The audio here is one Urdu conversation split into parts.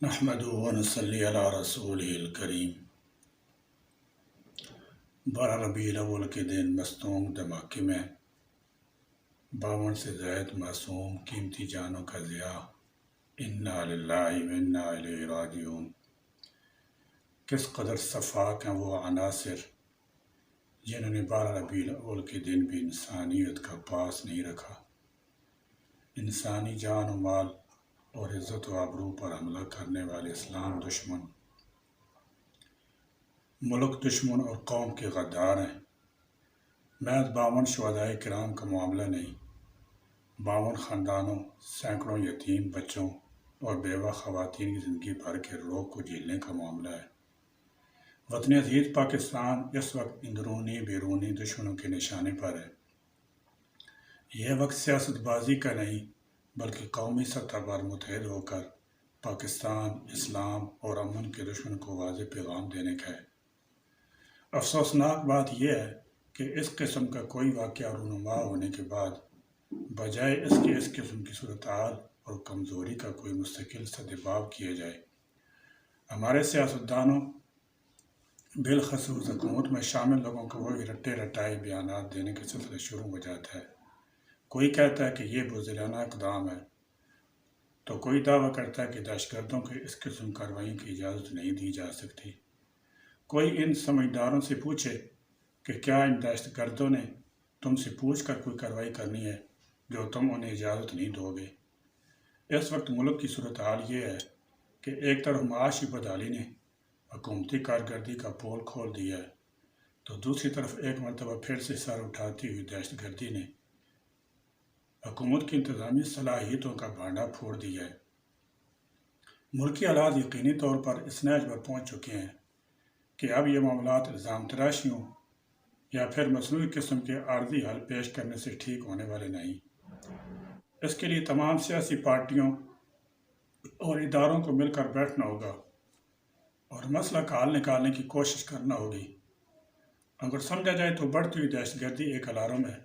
نحمده ونصلي علی رسولہ الکریم۔ 12 ربیع الاول کے دن مستونگ دھماکے میں 52 سے زائد معصوم قیمتی جانوں کا ضیاع۔ انا للہ و انا الیہ راجعون۔ کس قدر شفاق ہیں وہ عناصر جنہوں نے 12 ربیع الاول کے دن بھی انسانیت کا پاس نہیں رکھا۔ انسانی جان و مال اور عزت و آبرو پر حملہ کرنے والے اسلام دشمن، ملک دشمن اور قوم کے غدار ہیں۔ محض 52 شہدائے کرام کا معاملہ نہیں، 52 خاندانوں، سینکڑوں یتیم بچوں اور بیوہ خواتین کی زندگی بھر کے روگ کو جھیلنے کا معاملہ ہے۔ وطن عزیز پاکستان اس وقت اندرونی بیرونی دشمنوں کے نشانے پر ہے۔ یہ وقت سیاست بازی کا نہیں بلکہ قومی سطح پر متحد ہو کر پاکستان، اسلام اور امن کے دشمن کو واضح پیغام دینے کا ہے۔ افسوسناک بات یہ ہے کہ اس قسم کا کوئی واقعہ رونما ہونے کے بعد بجائے اس کے اس قسم کی صورتحال اور کمزوری کا کوئی مستقل سدباب کیا جائے، ہمارے سیاستدانوں بالخصوص حکومت میں شامل لوگوں کو وہی رٹے رٹائے بیانات دینے کا سلسلہ شروع ہو جاتا ہے۔ کوئی کہتا ہے کہ یہ بزدلانہ اقدام ہے تو کوئی دعویٰ کرتا ہے کہ دہشت گردوں کو اس قسم کارروائیوں کی اجازت نہیں دی جا سکتی۔ کوئی ان سمجھداروں سے پوچھے کہ کیا ان دہشت گردوں نے تم سے پوچھ کر کوئی کارروائی کرنی ہے جو تم انہیں اجازت نہیں دو گے؟ اس وقت ملک کی صورتحال یہ ہے کہ ایک طرف معاشی بدحالی نے حکومتی کارکردگی کا پول کھول دیا ہے تو دوسری طرف ایک مرتبہ پھر سے سر اٹھاتی ہوئی دہشت گردی نے حکومت کی انتظامی صلاحیتوں کا بھانڈا پھوڑ دیا ہے۔ ملکی حالات یقینی طور پر اس نہج پر پہنچ چکے ہیں کہ اب یہ معاملات الزام تراشیوں یا پھر مصنوعی قسم کے عارضی حل پیش کرنے سے ٹھیک ہونے والے نہیں۔ اس کے لیے تمام سیاسی پارٹیوں اور اداروں کو مل کر بیٹھنا ہوگا اور مسئلہ کا حل نکالنے کی کوشش کرنا ہوگی۔ اگر سمجھا جائے تو بڑھتی ہوئی دہشت گردی ایک الارم ہے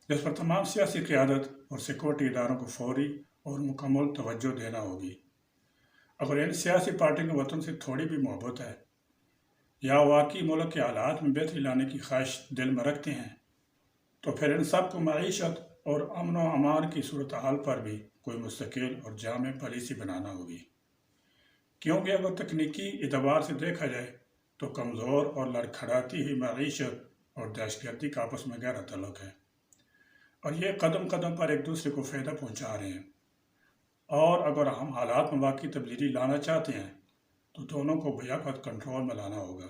جس پر تمام سیاسی قیادت اور سیکورٹی اداروں کو فوری اور مکمل توجہ دینا ہوگی۔ اگر ان سیاسی پارٹیوں کو وطن سے تھوڑی بھی محبت ہے یا واقعی ملک کے حالات میں بہتری لانے کی خواہش دل میں رکھتے ہیں تو پھر ان سب کو معیشت اور امن و امان کی صورتحال پر بھی کوئی مستقل اور جامع پالیسی بنانا ہوگی، کیونکہ اگر تکنیکی اعتبار سے دیکھا جائے تو کمزور اور لڑکھڑاتی ہوئی معیشت اور دہشت گردی کا آپس میں گہرا تعلق ہے اور یہ قدم قدم پر ایک دوسرے کو فائدہ پہنچا رہے ہیں، اور اگر ہم حالات میں واقعی تبدیلی لانا چاہتے ہیں تو دونوں کو بیک وقت کنٹرول میں لانا ہوگا۔